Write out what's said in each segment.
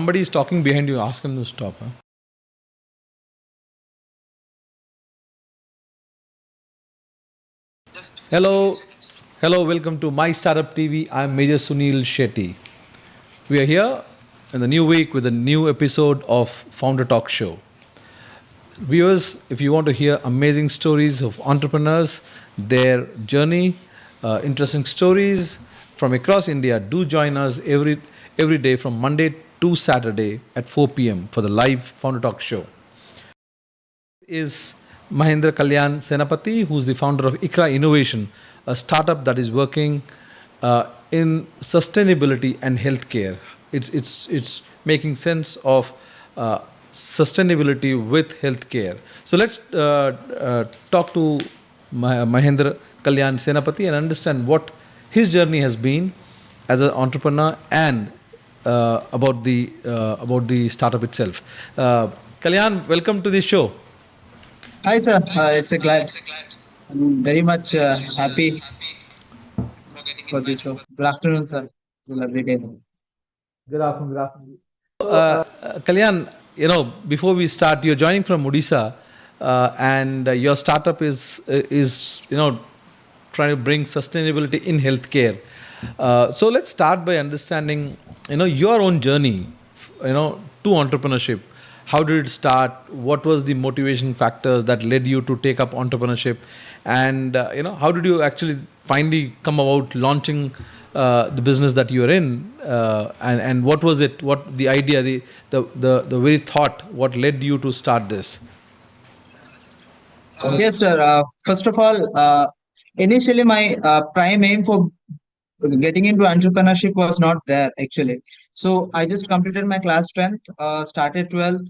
Somebody is talking behind you, ask him to stop. Huh? Hello, hello, welcome to MyStartup TV. I'm Major Sunil Shetty. We are here in the new week with a new episode of Founder Talk Show. Viewers, if you want to hear amazing stories of entrepreneurs, their journey, interesting stories from across India, do join us every day from Monday to Saturday at 4 p.m. for the live Founder Talk Show. Is Mahendra Kalyan Senapati, who's the founder of ECHRA Innovation, a startup that is working in sustainability and healthcare. It's making sense of sustainability with healthcare. So let's talk to Mahendra Kalyan Senapati and understand what his journey has been as an entrepreneur and about the startup itself. Kalyan, welcome to the show. Hi, sir. It's a glad. I'm very much happy for this. So, good afternoon, sir. It's a lovely day. Good afternoon. Good afternoon. Kalyan, before we start, you're joining from Odisha, and your startup is trying to bring sustainability in healthcare. So let's start by understanding, your own journey, to entrepreneurship. How did it start? What was the motivation factors that led you to take up entrepreneurship? And, how did you actually finally come about launching the business that you're in? And what was it? What the idea, the very thought, what led you to start this? Yes, sir. First of all, initially my prime aim for getting into entrepreneurship was not there actually. So I just completed my class 10th, started 12th.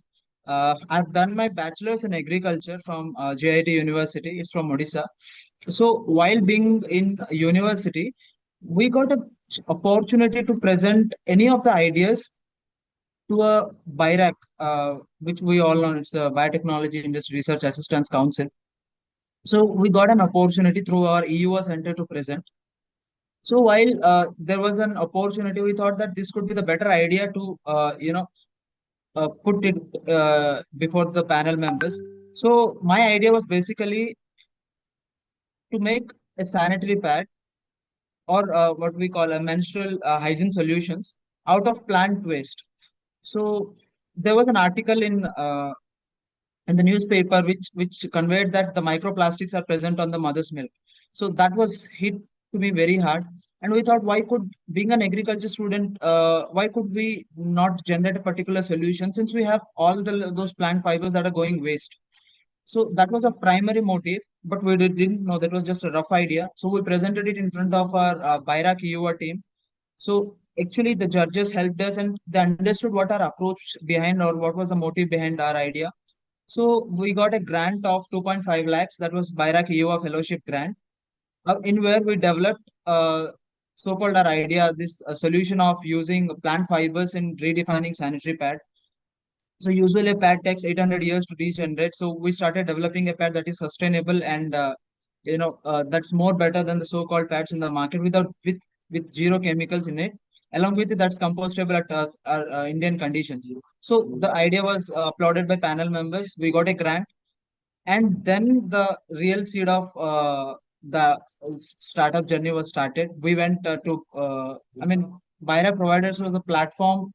I've done my bachelor's in agriculture from JIT University. It's from Odisha. So while being in university, we got a opportunity to present any of the ideas to a BIRAC, which we all know, it's a Biotechnology Industry Research Assistance Council. So we got an opportunity through our EUA center to present. So while there was an opportunity, we thought that this could be the better idea to, put it before the panel members. So my idea was basically to make a sanitary pad or what we call a menstrual hygiene solutions out of plant waste. So there was an article in the newspaper which conveyed that the microplastics are present on the mother's milk. So that was hit to me very hard. And we thought, why could, being an agriculture student, why could we not generate a particular solution since we have all those plant fibers that are going waste? So that was a primary motive, but we didn't know that was just a rough idea. So we presented it in front of our BIRAC EUA team. So actually, the judges helped us and they understood what our approach behind or what was the motive behind our idea. So we got a grant of 2.5 lakhs. That was BIRAC EUA fellowship grant, in where we developed so-called our idea, this solution of using plant fibers in redefining sanitary pad. So usually a pad takes 800 years to regenerate. So we started developing a pad that is sustainable and that's more better than the so-called pads in the market with zero chemicals in it. Along with it, that's compostable at our Indian conditions. So the idea was applauded by panel members. We got a grant, and then the real seed of startup journey was started. We went Byra providers was the platform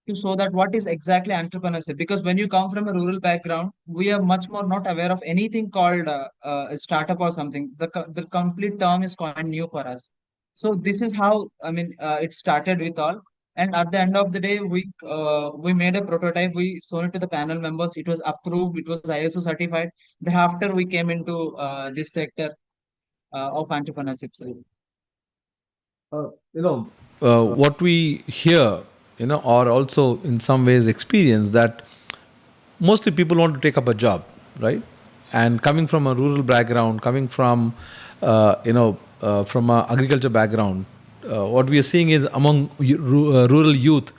to show that what is exactly entrepreneurship, because when you come from a rural background, we are much more not aware of anything called a startup or something. The complete term is quite new for us. So this is how it started with all. And at the end of the day, we made a prototype. We sold it to the panel members. It was approved. It was ISO certified. Thereafter, we came into this sector of entrepreneurship. So, What we hear, or also in some ways experience that mostly people want to take up a job, right? And coming from a rural background, coming from a agriculture background, what we are seeing is among rural youth,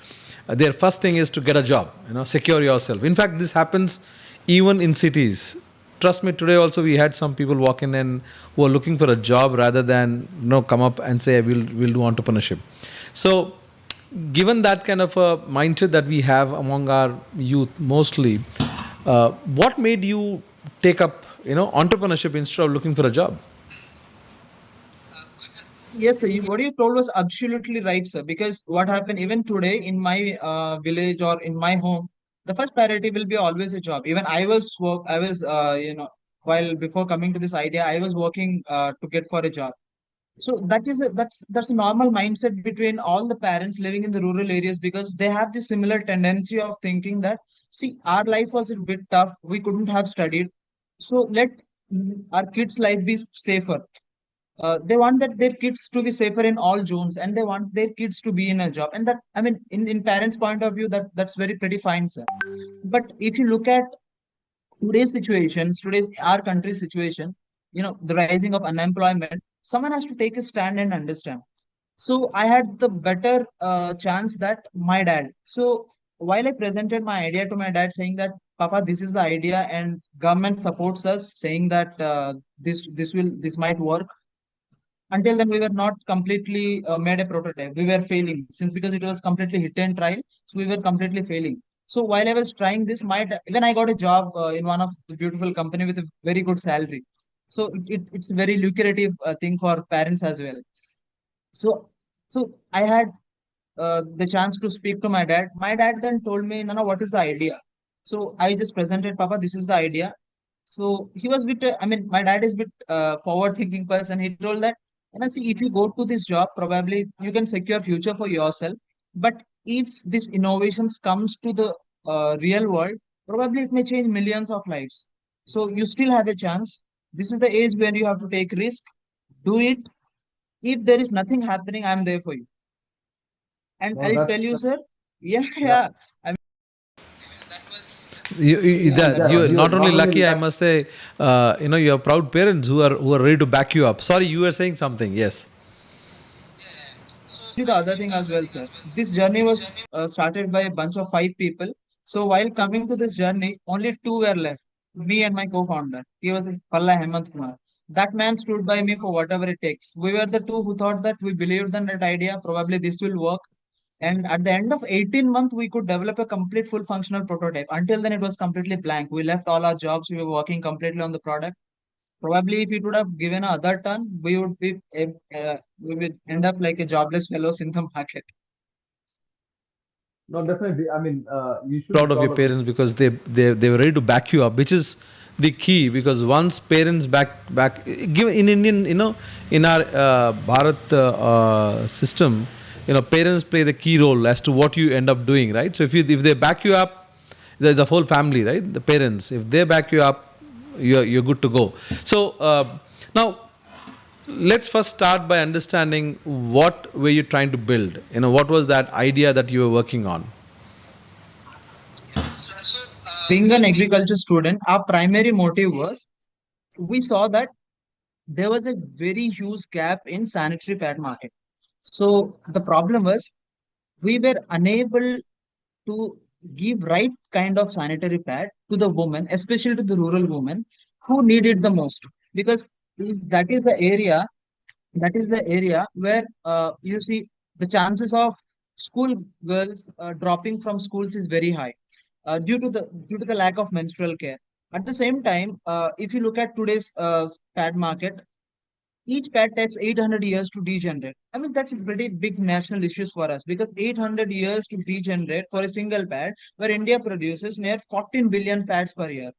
their first thing is to get a job, secure yourself. In fact, this happens even in cities. Trust me, today also we had some people walk in and who are looking for a job rather than come up and say we'll do entrepreneurship. So given that kind of a mindset that we have among our youth mostly, what made you take up entrepreneurship instead of looking for a job? yes, sir, what you told was absolutely right, sir. Because what happened even today in my village or in my home, the first priority will be always a job. Even I was, while before coming to this idea, I was working to get for a job. So that's a normal mindset between all the parents living in the rural areas, because they have this similar tendency of thinking that, see, our life was a bit tough. We couldn't have studied. So let our kids' life be safer. They want that their kids to be safer in all zones, and they want their kids to be in a job. And that, in parents' point of view, that's very pretty fine, sir. But if you look at today's our country's situation, the rising of unemployment, someone has to take a stand and understand. So I had the better chance that my dad. So while I presented my idea to my dad, saying that, Papa, this is the idea, and government supports us, saying that this might work. Until then, we were not completely made a prototype. We were failing, since because it was completely hit and trial. So we were completely failing. So while I was trying this, even I got a job in one of the beautiful company with a very good salary. So it's a very lucrative thing for parents as well. So I had the chance to speak to my dad. My dad then told me, Nana, what is the idea? So I just presented, Papa, this is the idea. So he was bit, my dad is bit forward thinking person. He told that, and I see, if you go to this job, probably you can secure future for yourself. But if this innovations comes to the real world, probably it may change millions of lives. So you still have a chance. This is the age when you have to take risk. Do it. If there is nothing happening, I'm there for you. And No, I'll that, tell you, sir. Yeah, yeah. yeah. I mean, You're not only lucky, I must say, you have proud parents who are ready to back you up. Sorry, you were saying something. Yes. The other thing as well, sir. This journey was started by a bunch of five people. So while coming to this journey, only two were left. Me and my co-founder. He was Palla Hemant Kumar. That man stood by me for whatever it takes. We were the two who thought that we believed in that idea. Probably this will work. And at the end of 18 months, we could develop a complete full functional prototype. Until then, it was completely blank. We left all our jobs. We were working completely on the product. Probably, if it would have given a other turn, we would end up like a jobless fellows in the market. No, definitely. I mean, you should be Proud of your proud of parents because they were ready to back you up, which is the key. Because once parents back give in Indian, in our Bharat system, parents play the key role as to what you end up doing, right? So if they back you up, the whole family, right? The parents, if they back you up, you're good to go. So now let's first start by understanding what were you trying to build. What was that idea that you were working on? Being an agriculture student, our primary motive was we saw that there was a very huge gap in sanitary pad market. So the problem was we were unable to give right kind of sanitary pad to the woman, especially to the rural woman who need it the most. Because that is the area where you see the chances of school girls dropping from schools is very high due to the lack of menstrual care. At the same time, if you look at today's pad market, each pad takes 800 years to degenerate. I mean, that's a pretty big national issue for us because 800 years to degenerate for a single pad, where India produces near 14 billion pads per year.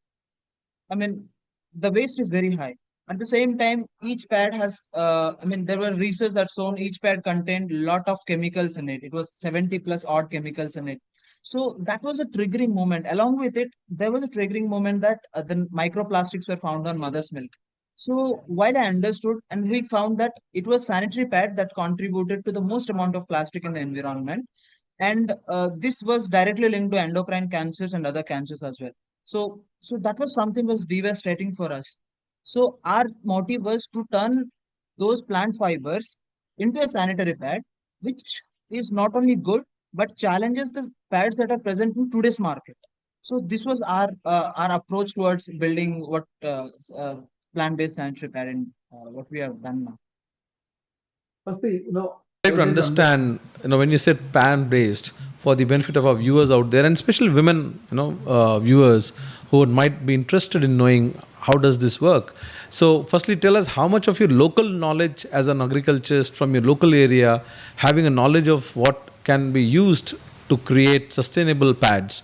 I mean, the waste is very high. At the same time, each pad has, there were research that shown each pad contained a lot of chemicals in it. It was 70 plus odd chemicals in it. So that was a triggering moment. Along with it, there was a triggering moment that the microplastics were found on mother's milk. So while I understood, and we found that it was sanitary pad that contributed to the most amount of plastic in the environment, and this was directly linked to endocrine cancers and other cancers as well. So that was something was devastating for us. So our motive was to turn those plant fibers into a sanitary pad, which is not only good but challenges the pads that are present in today's market. So this was our approach towards building what plant-based sanitary pad and what we have done now. firstly, Try to always understand, when you said pan-based, for the benefit of our viewers out there, and especially women, viewers who might be interested in knowing how does this work. So, firstly, tell us how much of your local knowledge as an agriculturist from your local area, having a knowledge of what can be used to create sustainable pads,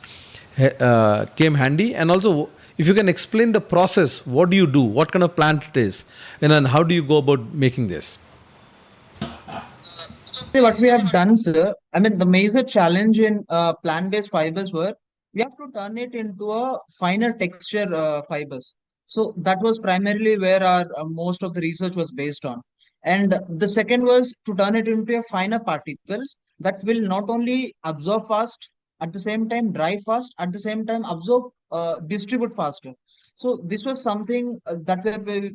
came handy, and also if you can explain the process, what do you do, what kind of plant it is, and how do you go about making this? What we have done, sir, I mean, the major challenge in plant-based fibers were we have to turn it into a finer texture fibers. So that was primarily where our most of the research was based on. And the second was to turn it into a finer particles that will not only absorb fast, at the same time dry fast, at the same time absorb, distribute faster. So this was something that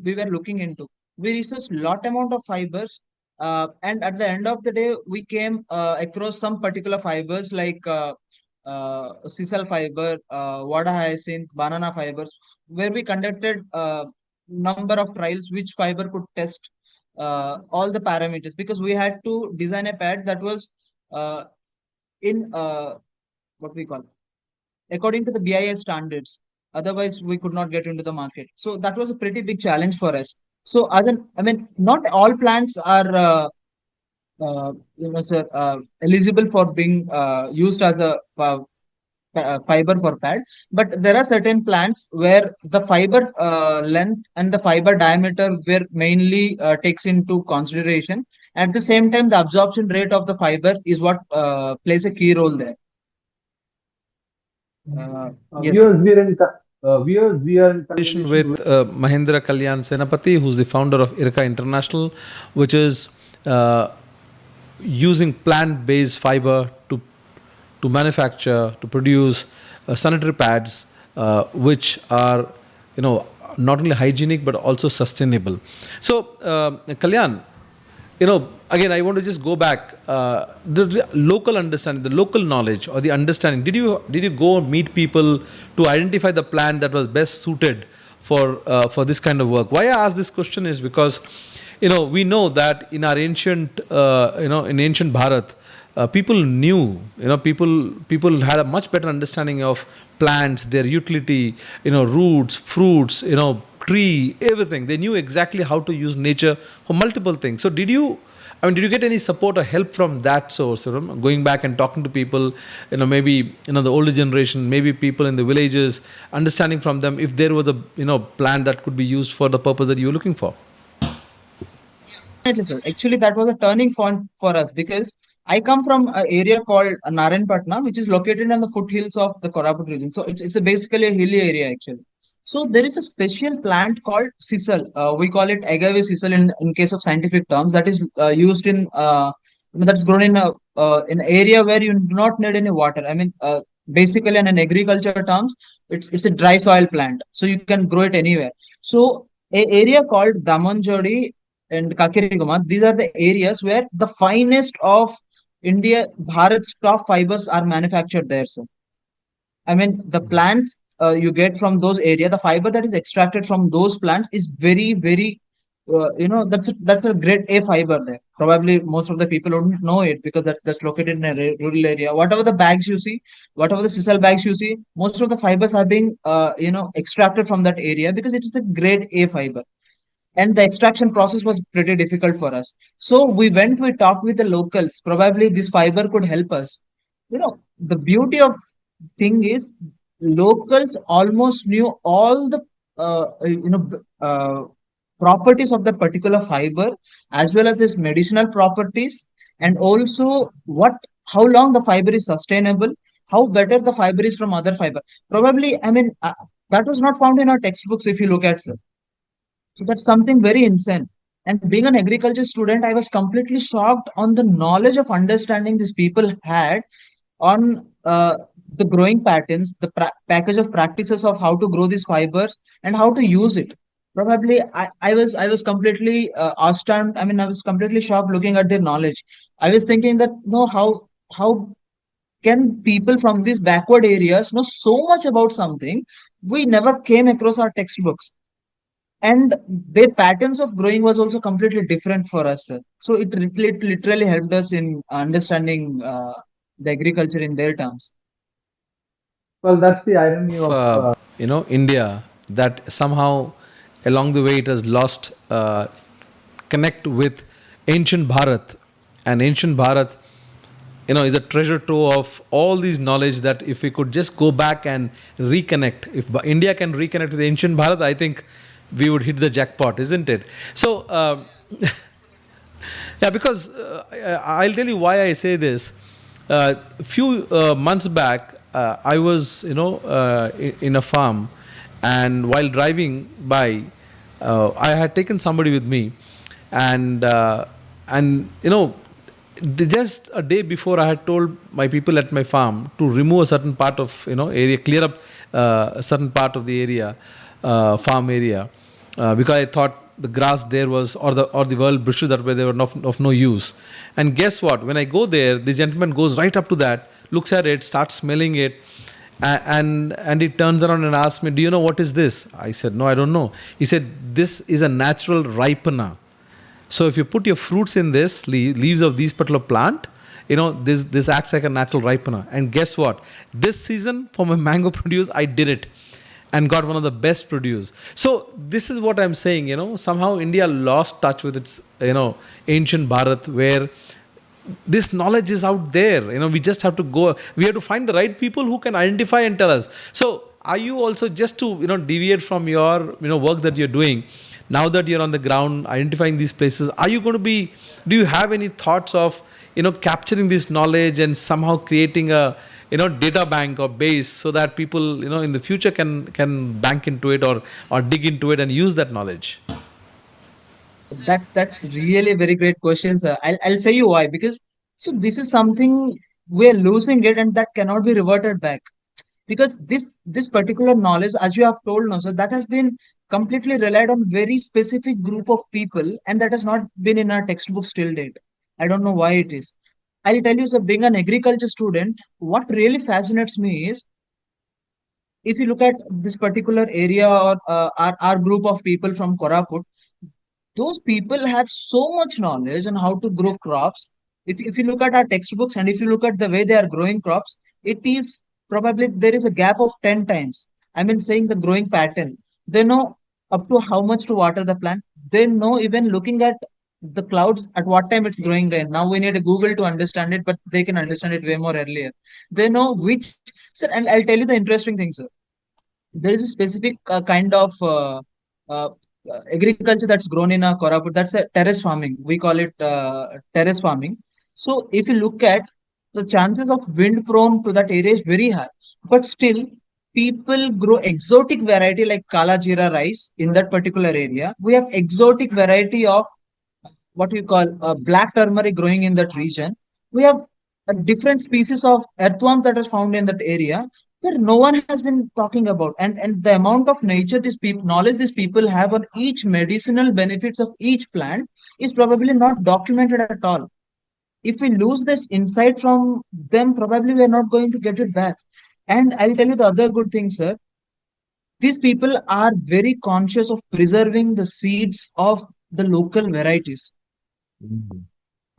we were looking into. We researched lot amount of fibers, and at the end of the day, we came across some particular fibers like sisal fiber, vada hyacinth, banana fibers, where we conducted number of trials which fiber could test all the parameters because we had to design a pad that was uh, in what we call according to the BIS standards. Otherwise, we could not get into the market. So that was a pretty big challenge for us. So not all plants are sir, eligible for being used as a fiber for pad, but there are certain plants where the fiber length and the fiber diameter were mainly takes into consideration. At the same time, the absorption rate of the fiber is what plays a key role there. Yes. viewers, we are in Conversation conversation with Mahendra Kalyan Senapati, who's the founder of ECHRA International, which is using plant-based fiber to manufacture, to produce sanitary pads, which are, not only hygienic but also sustainable. So, Kalyan, again, I want to just go back. The local understanding, the local knowledge or the understanding. Did you go meet people to identify the plant that was best suited for this kind of work? Why I ask this question is because, we know that in our ancient, in ancient Bharat, people knew, people had a much better understanding of plants, their utility, roots, fruits, tree, everything. They knew exactly how to use nature for multiple things. So did you get any support or help from that source? Going back and talking to people, maybe, the older generation, maybe people in the villages, understanding from them if there was a, plant that could be used for the purpose that you were looking for. Definitely, sir. Actually, that was a turning point for us because I come from an area called Narayanpatna, which is located in the foothills of the Koraput region. So it's basically a hilly area actually. So there is a special plant called sisal. We call it agave sisal in case of scientific terms. That is used in that's grown in a in an area where you do not need any water. I mean, basically in an agriculture terms, it's a dry soil plant, so you can grow it anywhere. So a area called Damanjodi and Kakiriguma, these are the areas where the finest of India, Bharat's top fibers are manufactured there, sir. I mean, the plants you get from those areas, the fiber that is extracted from those plants is very, very, that's a grade A fiber there. Probably most of the people wouldn't know it because that's located in a rural area. Whatever the bags you see, whatever the sisal bags you see, most of the fibers are being, extracted from that area because it is a grade A fiber, and the extraction process was pretty difficult for us. So we talked with the locals. Probably this fiber could help us. The beauty of thing is locals almost knew all the properties of that particular fiber, as well as this medicinal properties, and also how long the fiber is sustainable, how better the fiber is from other fiber. Probably, I mean, that was not found in our textbooks if you look at, sir. So that's something very insane. And being an agriculture student, I was completely shocked on the knowledge of understanding these people had on the growing patterns, the package of practices of how to grow these fibers and how to use it. Probably, I was completely astounded. I mean, I was completely shocked looking at their knowledge. I was thinking that no, how can people from these backward areas know so much about something we never came across our textbooks? And their patterns of growing was also completely different for us, sir. So it literally helped us in understanding the agriculture in their terms. Well, that's the irony Of, of India, that somehow along the way it has lost connect with ancient Bharat, and ancient Bharat, is a treasure trove of all these knowledge that if we could just go back and reconnect, if India can reconnect with ancient Bharat, I think we would hit the jackpot, isn't it? So, yeah, because I'll tell you why I say this. A few months back, I was, in a farm, and while driving by, I had taken somebody with me, and just a day before, I had told my people at my farm to remove a certain part of area, clear up a certain part of the area, farm area, because I thought the grass there was, or the wild bushes that were there were of no use. And guess what? When I go there, the gentleman goes right up to that, looks at it, starts smelling it, and he turns around and asks me, "Do you know what is this?" I said, "No, I don't know." He said, "This is a natural ripener. So if you put your fruits in this leaves of these particular plant, this acts like a natural ripener." And guess what? This season for my mango produce, I did it and got one of the best produce. So this is what I'm saying, somehow India lost touch with its, ancient Bharat, where this knowledge is out there. We just have to go, we have to find the right people who can identify and tell us. So are you also, just to, deviate from your, work that you're doing, now that you're on the ground identifying these places, are you going to be, do you have any thoughts of, capturing this knowledge and somehow creating a, data bank or base so that people, in the future can bank into it or dig into it and use that knowledge? That's really a very great question, sir. I'll say you why. Because so this is something we're losing it, and that cannot be reverted back. because this particular knowledge, as you have told now, sir, that has been completely relied on very specific group of people, and that has not been in our textbooks till date. I don't know why it is. I'll tell you, sir, being an agriculture student, what really fascinates me is, if you look at this particular area, or our group of people from Koraput, those people have so much knowledge on how to grow crops. If you look at our textbooks, and if you look at the way they are growing crops, it is probably there is a gap of 10 times. I mean, saying the growing pattern. They know up to how much to water the plant. They know, even looking at the clouds, at what time it's growing rain. Now we need a Google to understand it, but they can understand it way more earlier. They know which, sir, and I'll tell you the interesting thing, sir. There is a specific kind of uh, agriculture that's grown in Koraput. That's a terrace farming. We call it terrace farming. So if you look at the chances of wind prone to that area is very high, but still people grow exotic variety like Kala Jeera rice in that particular area. We have exotic variety of what we call black turmeric growing in that region. We have a different species of earthworm that is found in that area where no one has been talking about. And the amount of nature these people knowledge these people have on each medicinal benefits of each plant is probably not documented at all. If we lose this insight from them, probably we are not going to get it back. And I'll tell you the other good thing, sir. These people are very conscious of preserving the seeds of the local varieties, Mhm.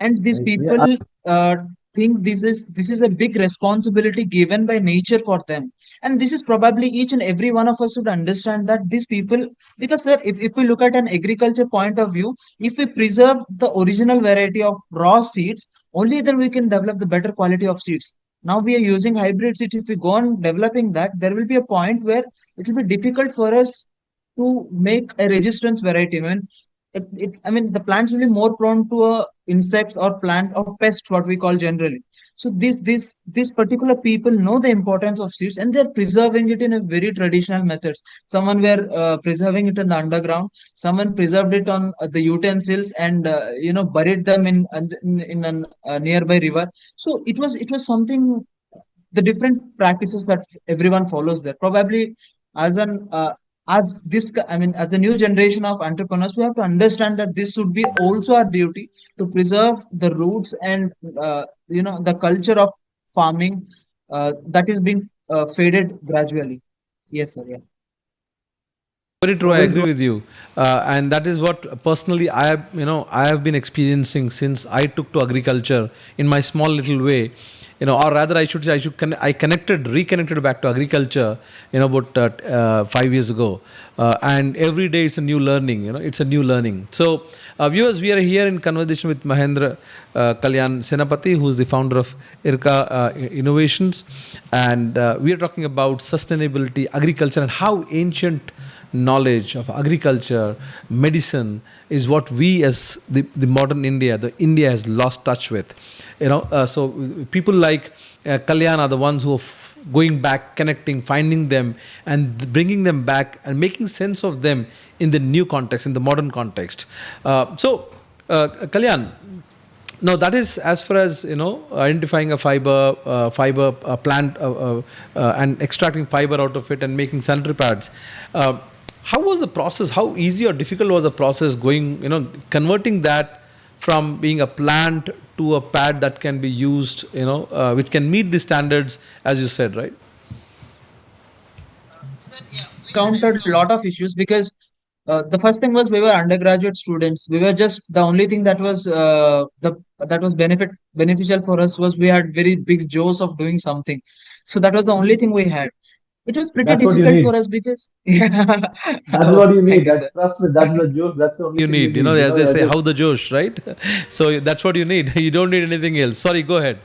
and these Right. Yeah. people think this is a big responsibility given by nature for them. And this is probably each and every one of us should understand that these people, because sir, if we look at an agriculture point of view, if we preserve the original variety of raw seeds, only then we can develop the better quality of seeds. Now we are using hybrid seeds. If we go on developing that, there will be a point where it will be difficult for us to make a resistance variety. I mean, the plants will be more prone to insects or plant or pests, what we call generally. So these particular people know the importance of seeds, and they're preserving it in a very traditional methods. Someone were preserving it in the underground. Someone preserved it on the utensils, and buried them in a nearby river. So it was something, the different practices that everyone follows there. Probably as an as this I mean, as a new generation of entrepreneurs, we have to understand that this should be also our duty to preserve the roots and the culture of farming that is being faded gradually. Yes, sir. Yeah. Very true. I Very agree true. with you, and that is what personally I have been experiencing since I took to agriculture in my small little way, or rather I should say I reconnected back to agriculture, about 5 years ago, and every day it's a new learning. It's a new learning. So, viewers, we are here in conversation with Mahendra Kalyan Senapati, who is the founder of ECHRA Innovations, and we are talking about sustainability, agriculture, and how ancient knowledge of agriculture, medicine is what we as the modern India, the India has lost touch with. So people like Kalyan are the ones who are going back, connecting, finding them, and bringing them back and making sense of them in the new context, in the modern context. Kalyan, now that is as far as identifying a fiber plant, and extracting fiber out of it and making sanitary pads. How was the process? How easy or difficult was the process going? Converting that from being a plant to a pad that can be used, which can meet the standards, as you said, right? Encountered a lot of issues because the first thing was we were undergraduate students. We were just the only thing that was that was beneficial for us was we had very big jaws of doing something. So that was the only thing we had. It was pretty That's what you difficult need. for us because yeah. That's Oh, what you thank need. you, That's sir. trust me. That's the juice. That's the only You thing you need, need. as they You're say, just how the Josh, right? So that's what you need. You don't need anything else. Sorry, go ahead.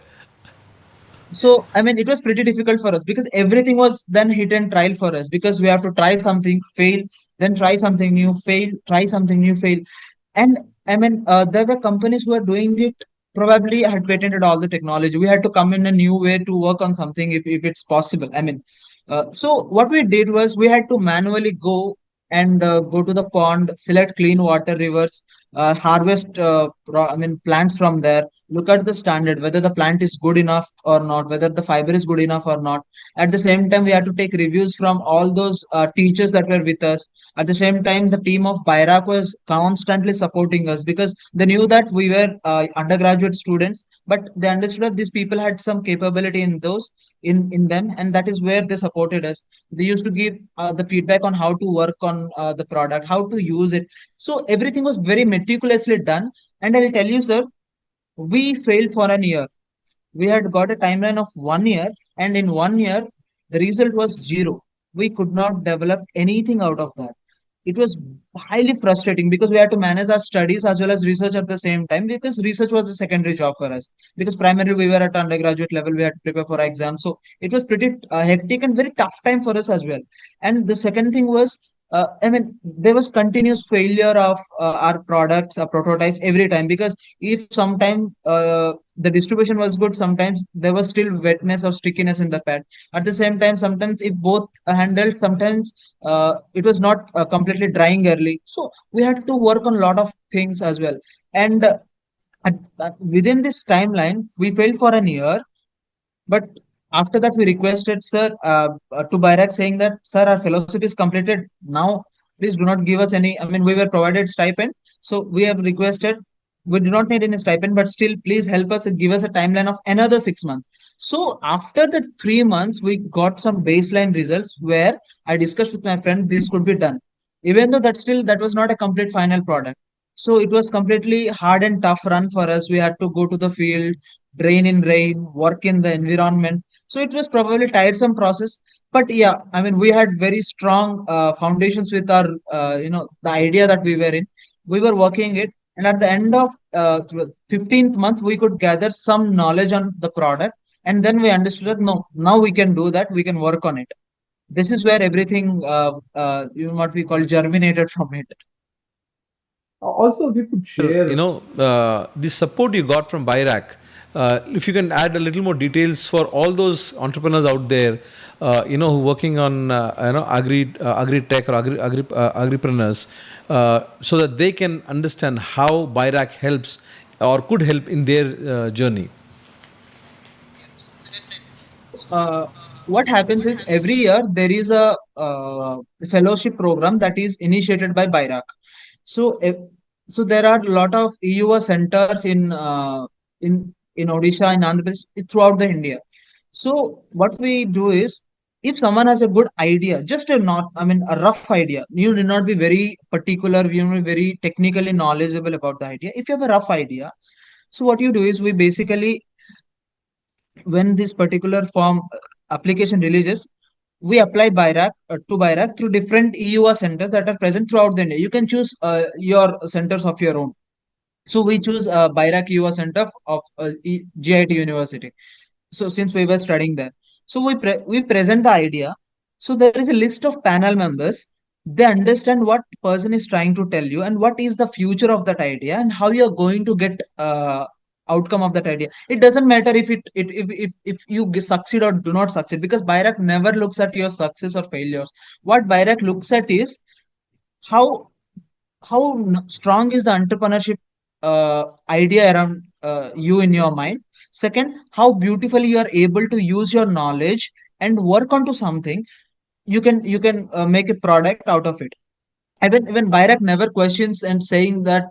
So, I mean, it was pretty difficult for us because everything was then hit and trial for us because we have to try something, fail, then try something new, fail, try something new, fail. And I mean, there were companies who were doing it, probably had patented all the technology. We had to come in a new way to work on something if it's possible. I mean, so what we did was we had to manually go and go to the pond, select clean water rivers, harvest plants from there, look at the standard, whether the plant is good enough or not, whether the fiber is good enough or not. At the same time, we had to take reviews from all those teachers that were with us. At the same time, the team of Bairak was constantly supporting us because they knew that we were undergraduate students, but they understood that these people had some capability in those in them, and that is where they supported us. They used to give the feedback on how to work on the product, how to use it. So everything was very meticulously done. And I'll tell you, sir, we failed for an year. We had got a timeline of 1 year, and in 1 year, the result was zero. We could not develop anything out of that. It was highly frustrating because we had to manage our studies as well as research at the same time, because research was a secondary job for us, because primarily we were at undergraduate level, we had to prepare for exams. So it was pretty hectic and very tough time for us as well. And the second thing was, there was continuous failure of our products, our prototypes every time, because if sometime the distribution was good, sometimes there was still wetness or stickiness in the pad. At the same time, sometimes if both handled, sometimes it was not completely drying early. So we had to work on a lot of things as well. And within this timeline, we failed for an year. But after that, we requested, sir, to Bayrak, saying that, sir, our fellowship is completed now. Please do not give us any. We were provided stipend, so we have requested. We do not need any stipend, but still, please help us and give us a timeline of another 6 months. So after the 3 months, we got some baseline results where I discussed with my friend this could be done. Even though that was not a complete final product. So it was completely hard and tough run for us. We had to go to the field, drain in rain, work in the environment. So it was probably tiresome process. But yeah, we had very strong foundations with our, the idea that we were in. We were working it. And at the end of 15th month, we could gather some knowledge on the product. And then we understood that, no, now we can do that. We can work on it. This is where everything, what we call germinated from it. Also, if you could share, The support you got from Bairak, if you can add a little more details for all those entrepreneurs out there, who working on, agri-tech or agripreneurs, so that they can understand how Bairak helps or could help in their journey. What happens is every year there is a fellowship program that is initiated by Bairak. So, so there are a lot of EUA centers in Odisha, in Andhra Pradesh, throughout the India. So what we do is, if someone has a good idea, just a a rough idea, you need not be very particular, you know, very technically knowledgeable about the idea. If you have a rough idea, so what you do is, we basically, when this particular form application releases, we apply to Bairak through different EUA centers that are present throughout the India. You can choose your centers of your own. So we choose Bairak EUA Center of GIT University. So since we were studying there, so we present the idea. So there is a list of panel members. They understand what person is trying to tell you and what is the future of that idea and how you are going to get outcome of that idea. It doesn't matter if you succeed or do not succeed, because Bairak never looks at your success or failures. What Bairak looks at is how strong is the entrepreneurship idea around you in your mind. Second, how beautifully you are able to use your knowledge and work onto something. You can make a product out of it. Even Bairak never questions and saying that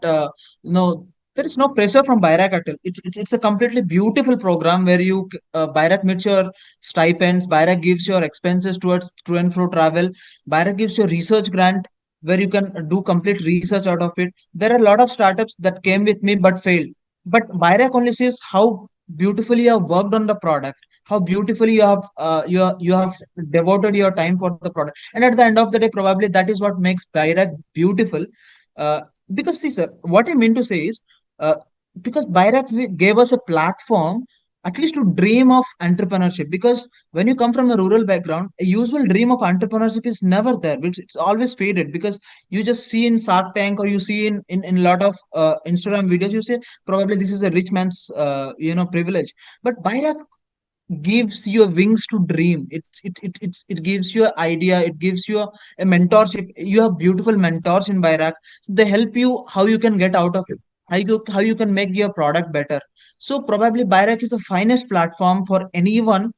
there is no pressure from Bairak at all. It's a completely beautiful program where Bairak meets your stipends, Bairak gives your expenses towards to and fro travel, Bairak gives you research grant where you can do complete research out of it. There are a lot of startups that came with me but failed. But Bairak only says how beautifully you have worked on the product, how beautifully you have devoted your time for the product. And at the end of the day, probably that is what makes Bairak beautiful. Because see, sir, what I mean to say is, uh, because Bairak gave us a platform at least to dream of entrepreneurship. Because when you come from a rural background, a usual dream of entrepreneurship is never there. It's always faded, because you just see in Shark Tank, or you see in a lot of Instagram videos, you say probably this is a rich man's privilege. But Bairak gives you wings to dream. It gives you an idea. It gives you a mentorship. You have beautiful mentors in Bayrak. They help you how you can get out of it, how you can make your product better. So probably Bayrak is the finest platform for anyone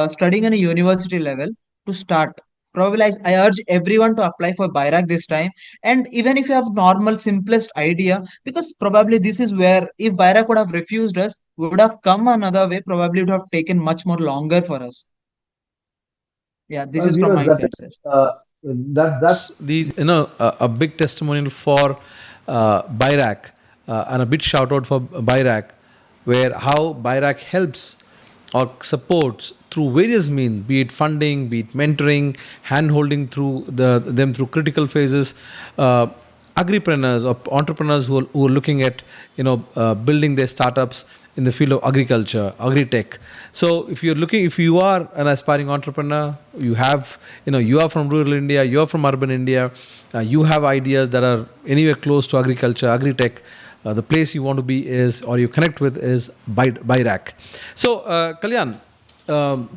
studying at a university level to start. Probably I urge everyone to apply for Bayrak this time. And even if you have normal simplest idea, because probably this is where if Bayrak would have refused us, we would have come another way, probably would have taken much more longer for us. Yeah, this Well, is from viewers, my that side, sir. that's The a big testimonial for Byrak, and a big shout out for Byrak, where how Byrak helps or supports through various means, be it funding, be it mentoring, hand holding through them through critical phases. Agripreneurs or entrepreneurs who are looking at building their startups in the field of agriculture, agri-tech. So if you are an aspiring entrepreneur, you have you are from rural India, you are from urban India, you have ideas that are anywhere close to agriculture, agri-tech. The place you want to be is, or you connect with, is Byrak. So Kalyan, um,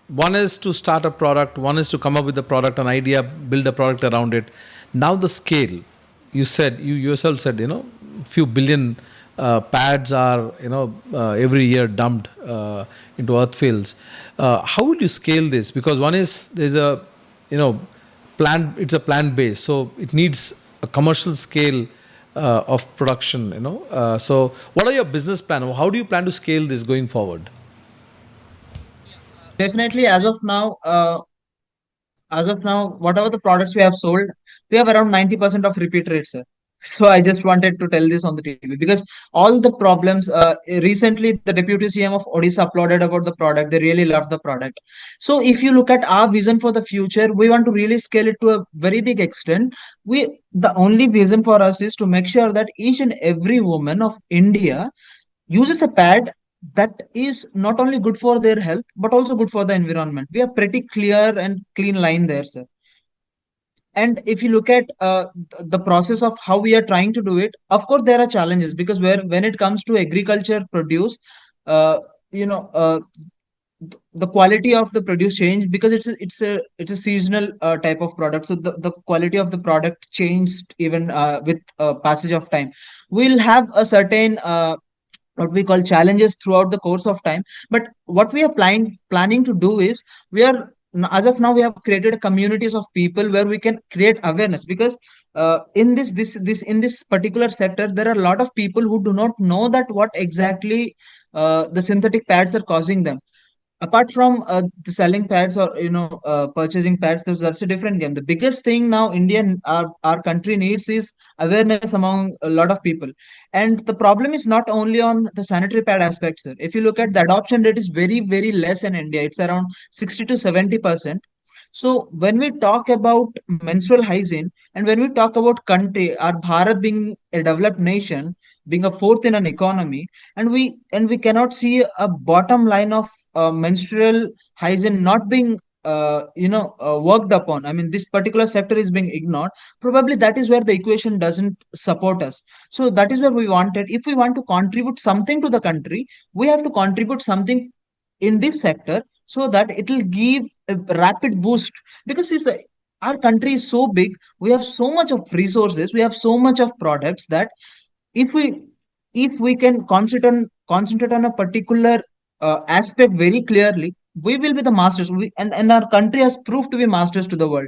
one is to start a product, one is to come up with a product, an idea, build a product around it. Now the scale, you yourself said, few billion pads are every year dumped into earth fields. How would you scale this? Because one is, there's a plan, it's a plant based, so it needs a commercial scale of production. So what are your business plan? How do you plan to scale this going forward? Definitely, as of now, whatever the products we have sold, we have around 90% of repeat rates, sir. So I just wanted to tell this on the TV because all the problems. Recently, the deputy CM of Odisha uploaded about the product. They really loved the product. So if you look at our vision for the future, we want to really scale it to a very big extent. The only vision for us is to make sure that each and every woman of India uses a pad that is not only good for their health but also good for the environment. We have pretty clear and clean line there, sir. And if you look at the process of how we are trying to do it, of course there are challenges because when it comes to agriculture produce, uh, you know uh, the quality of the produce change because it's a seasonal type of product. So the quality of the product changed even with passage of time. We'll have a certain what we call challenges throughout the course of time, but what we are planning to do is, we are as of now we have created communities of people where we can create awareness because in this particular sector there are a lot of people who do not know that what exactly the synthetic pads are causing them. Apart from the selling pads or purchasing pads, that's a different game. The biggest thing now our country needs is awareness among a lot of people. And the problem is not only on the sanitary pad aspect, sir. If you look at the adoption rate is very very less in India. It's around 60 to 70%. So when we talk about menstrual hygiene and when we talk about country, our Bharat being a developed nation, being a fourth in an economy, and we cannot see a bottom line of menstrual hygiene not being worked upon. I mean, this particular sector is being ignored. Probably that is where the equation doesn't support us. So that is where we wanted. If we want to contribute something to the country, we have to contribute something in this sector so that it will give a rapid boost because our country is so big. We have so much of resources, we have so much of products that if we can concentrate on a particular aspect very clearly, we will be the masters. And our country has proved to be masters to the world.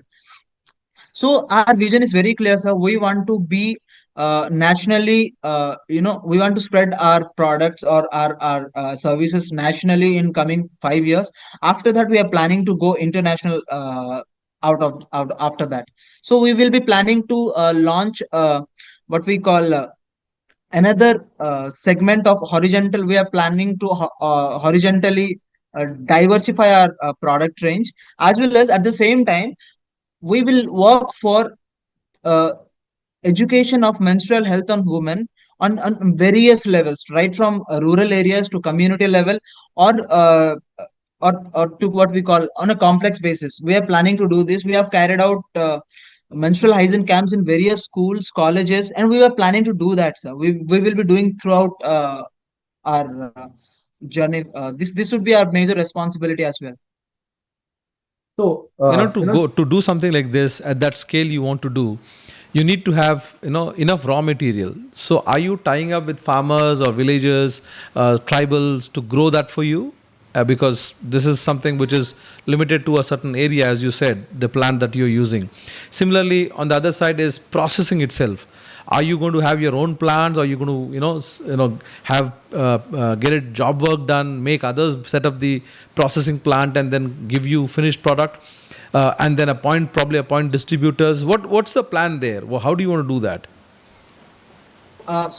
So our vision is very clear, sir. We want to be nationally, we want to spread our products or our services nationally in coming 5 years. After that, we are planning to go international out after that. So we will be planning to launch what we call another segment of horizontal. We are planning to horizontally diversify our product range, as well as at the same time we will work for uh, education of menstrual health on women on various levels, right from rural areas to community level, or or to what we call on a complex basis. We are planning to do this. We have carried out menstrual hygiene camps in various schools, colleges, and we are planning to do that, sir. We will be doing throughout our journey. This would be our major responsibility as well. So, To go to do something like this at that scale you want to do, you need to have enough raw material. So are you tying up with farmers or villagers, tribals to grow that for you? Because this is something which is limited to a certain area, as you said, the plant that you're using. Similarly, on the other side is processing itself. Are you going to have your own plants? Or are you going to have get it job work done, make others set up the processing plant and then give you finished product, and then appoint distributors? What's the plan there? How do you want to do that?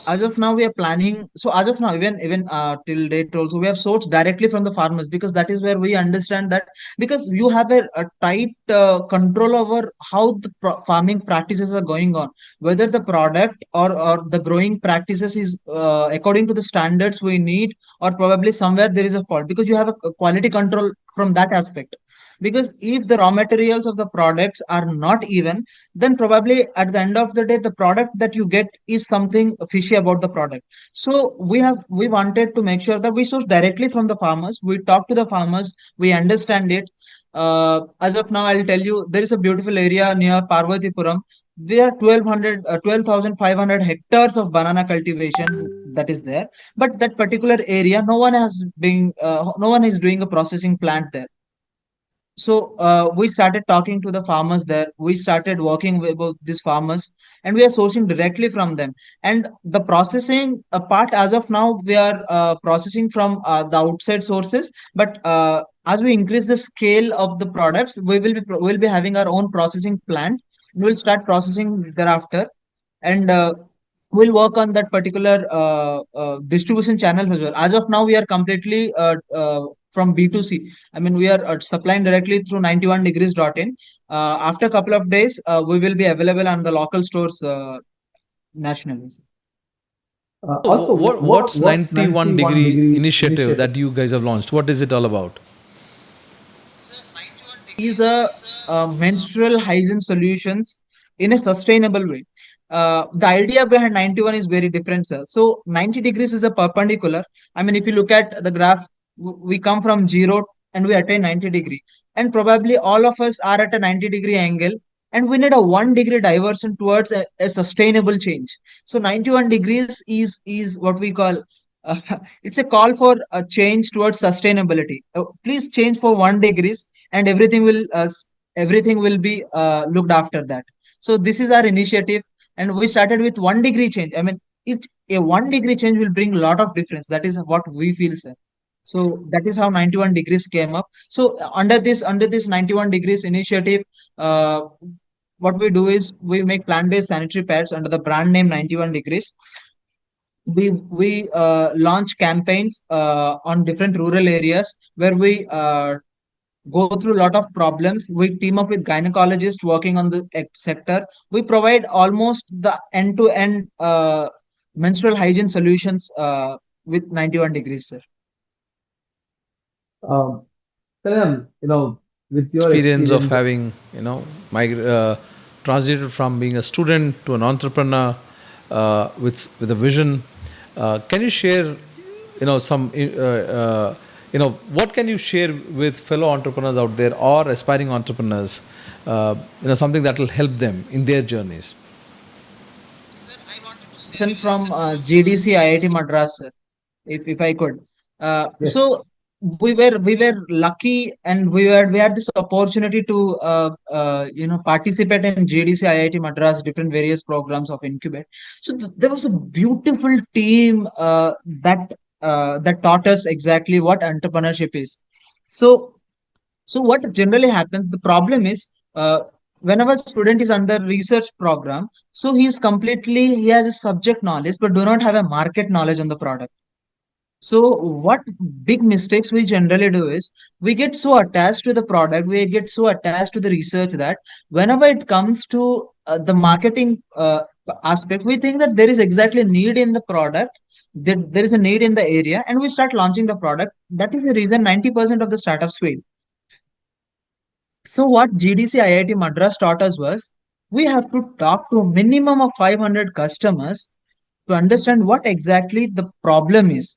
As of now, we are planning. So as of now, even till date also, we have sourced directly from the farmers, because that is where we understand that, because you have a tight control over how the farming practices are going on, whether the product or the growing practices is according to the standards we need, or probably somewhere there is a fault, because you have a quality control from that aspect. Because if the raw materials of the products are not even, then probably at the end of the day the product that you get is something fishy about the product. So we wanted to make sure that we source directly from the farmers, we talk to the farmers, we understand it. As of now, I'll tell you, there is a beautiful area near Parvatipuram. There are 12,500 hectares of banana cultivation that is there, but that particular area, no one is doing a processing plant there. So we started talking to the farmers there. We started working with both these farmers, and we are sourcing directly from them. And the processing part, as of now, we are processing from the outside sources. But as we increase the scale of the products, we'll be having our own processing plant. We'll start processing thereafter, and we'll work on that particular distribution channels as well. As of now, we are completely from B2C. I mean, we are supplying directly through 91degrees.in. After a couple of days, we will be available on the local stores nationally. also, What's what's 91 91 degree degree initiative initiative? that you guys have launched? What is it all about? Is a menstrual hygiene solutions in a sustainable way. The idea behind 91 is very different, sir. So 90 degrees is a perpendicular. I mean, if you look at the graph, we come from zero and we attain 90 degree, and probably all of us are at a 90-degree angle, and we need a 1 degree diversion towards a sustainable change. So 91 degrees is what we call it's a call for a change towards sustainability. Please change for 1 degrees, and everything will be looked after that. So this is our initiative, and we started with 1 degree change. I mean, a 1 degree change will bring a lot of difference. That is what we feel, sir. So that is how 91 degrees came up. So under this 91 degrees initiative, what we do is we make plant-based sanitary pads under the brand name 91 degrees. We launch campaigns on different rural areas where we go through a lot of problems. We team up with gynecologists working on the sector. We provide almost the end-to-end menstrual hygiene solutions with 91 degrees, sir. Um, Kalyam, with your Experience of experience, having transited from being a student to an entrepreneur with a vision. Can you share some what can you share with fellow entrepreneurs out there or aspiring entrepreneurs, something that will help them in their journeys? Listen from GDC IIT Madras, sir, if I could. yes. So we were lucky, and we had this opportunity to participate in GDC IIT Madras different various programs of incubate. So there was a beautiful team that taught us exactly what entrepreneurship is. So so what generally happens, the problem is, whenever student is under research program, so he has a subject knowledge but do not have a market knowledge on the product. So what big mistakes we generally do is, we get so attached to the product, we get so attached to the research, that whenever it comes to the marketing aspect, we think that there is exactly a need in the product, that there is a need in the area, and we start launching the product. That is the reason 90% of the startups fail. So what GDC IIT Madras taught us was, we have to talk to a minimum of 500 customers to understand what exactly the problem is.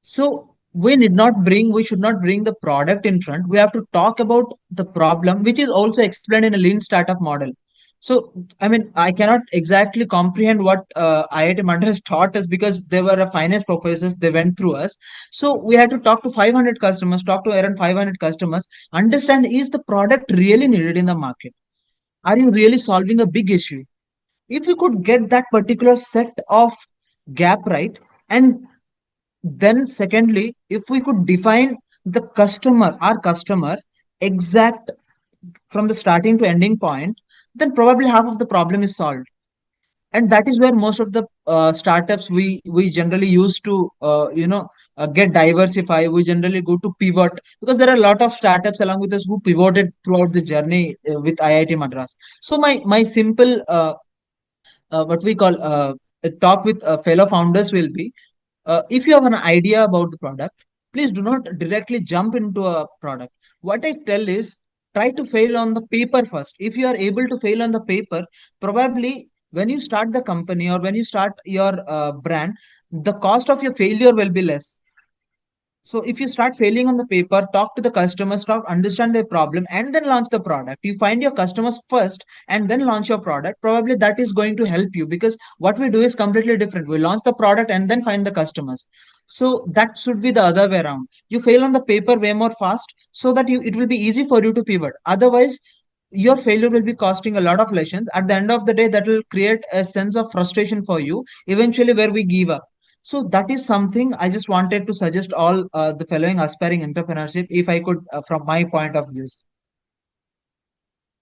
So we should not bring the product in front. We have to talk about the problem, which is also explained in a lean startup model. So, I mean, I cannot exactly comprehend what IIT Madras taught us because they were a finance professors, they went through us. So, we had to talk to 500 customers, talk to around 500 customers, understand is the product really needed in the market? Are you really solving a big issue? If you could get that particular set of gap right, and then secondly, if we could define the customer, our customer, exact from the starting to ending point, then probably half of the problem is solved. And that is where most of the startups we generally use to get diversify. We generally go to pivot because there are a lot of startups along with us who pivoted throughout the journey with IIT Madras. So my simple what we call a talk with fellow founders will be, if you have an idea about the product, please do not directly jump into a product. What I tell is try to fail on the paper first. If you are able to fail on the paper, probably when you start the company or when you start your brand, the cost of your failure will be less. So if you start failing on the paper, talk to the customers, talk, understand their problem, and then launch the product. You find your customers first and then launch your product. Probably that is going to help you because what we do is completely different. We launch the product and then find the customers. So that should be the other way around. You fail on the paper way more fast so that it will be easy for you to pivot. Otherwise, your failure will be costing a lot of lessons. At the end of the day, that will create a sense of frustration for you, eventually where we give up. So that is something I just wanted to suggest all the following aspiring entrepreneurship, if I could, from my point of views.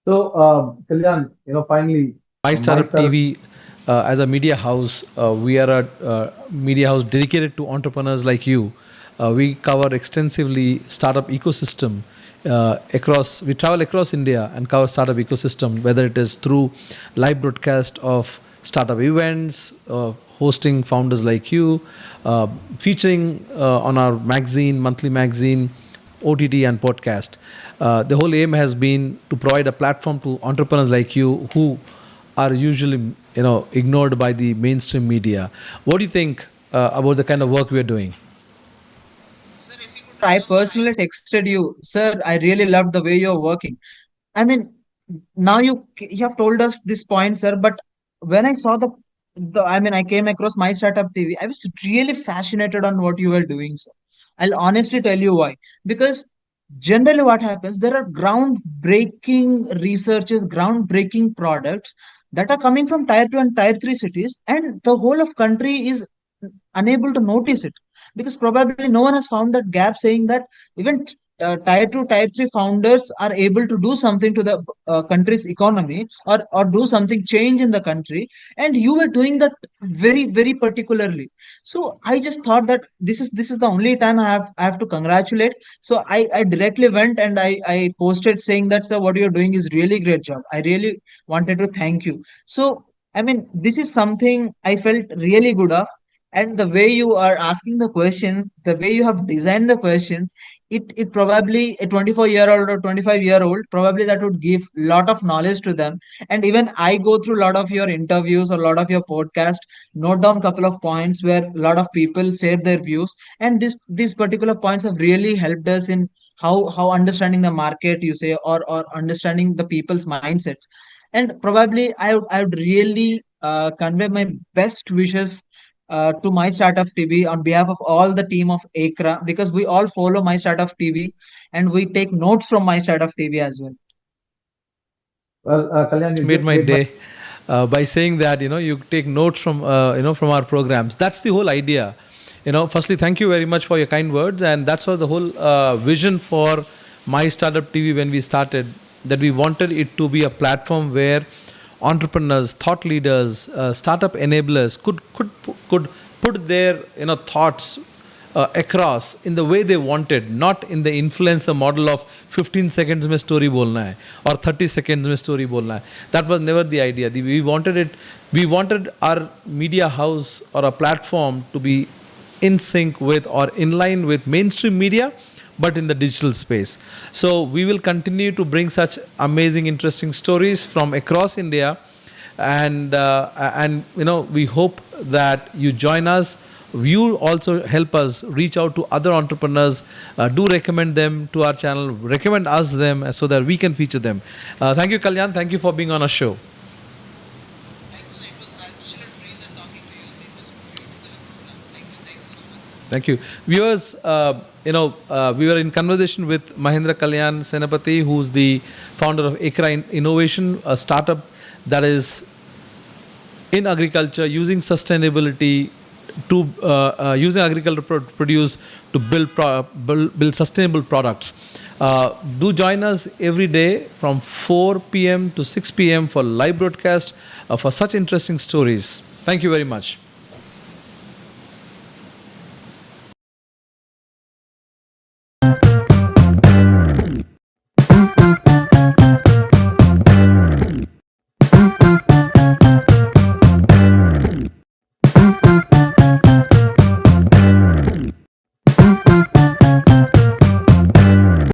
So, Kalyan, finally, My my Startup startup. TV, as a media house, we are a media house dedicated to entrepreneurs like you. We cover extensively startup ecosystem across. We travel across India and cover startup ecosystem, whether it is through live broadcast of startup events, hosting founders like you, featuring on our magazine, monthly magazine, OTT and podcast. The whole aim has been to provide a platform to entrepreneurs like you who are usually ignored by the mainstream media. What do you think about the kind of work we are doing? Sir, if you could, I personally texted you, sir. I really loved the way you're working. I mean, now you have told us this point, sir. But when I saw the I mean, I came across my startup TV. I was really fascinated on what you were doing, sir. I'll honestly tell you why. Because generally, what happens, there are groundbreaking researches, groundbreaking products that are coming from tier two and tier three cities, and the whole of country is unable to notice it because probably no one has found that gap, saying that even tier 2 tier 3 founders are able to do something to the country's economy, or do something change in the country, and you were doing that very very particularly. So I just thought that this is the only time I have to congratulate. So I directly went and I posted saying that, sir, what you're doing is really great job. I really wanted to thank you. So I mean, this is something I felt really good of. And the way you are asking the questions, the way you have designed the questions, it probably a 24-year-old or 25-year-old, probably that would give lot of knowledge to them. And even I go through a lot of your interviews or a lot of your podcast, note down couple of points where a lot of people share their views, and these particular points have really helped us in how understanding the market, you say, or understanding the people's mindsets. And probably I would really convey my best wishes to My Startup TV on behalf of all the team of ECHRA, because we all follow My Startup TV and we take notes from My Startup TV as well. Well, Kalyan, you Made just my made my. day by saying that you take notes from from our programs. That's the whole idea. Firstly, thank you very much for your kind words, and that's what the whole vision for My Startup TV when we started. That we wanted it to be a platform where entrepreneurs, thought leaders, startup enablers could put their thoughts across in the way they wanted, not in the influencer model of 15 seconds में story बोलना है or 30 seconds में story बोलना है. That was never the idea. We wanted it. We wanted our media house or a platform to be in sync with or in line with mainstream media, but in the digital space. So we will continue to bring such amazing, interesting stories from across India, and we hope that you join us. You also help us reach out to other entrepreneurs. Do recommend them to our channel. Recommend us them so that we can feature them. Thank you, Kalyan. Thank you for being on our show. Thank you. Viewers, we were in conversation with Mahendra Kalyan Senapati, who's the founder of ECHRA Innovation, a startup that is in agriculture using sustainability to using agricultural produce to build sustainable products. Do join us every day from 4 p.m. to 6 p.m. for live broadcast for such interesting stories. Thank you very much.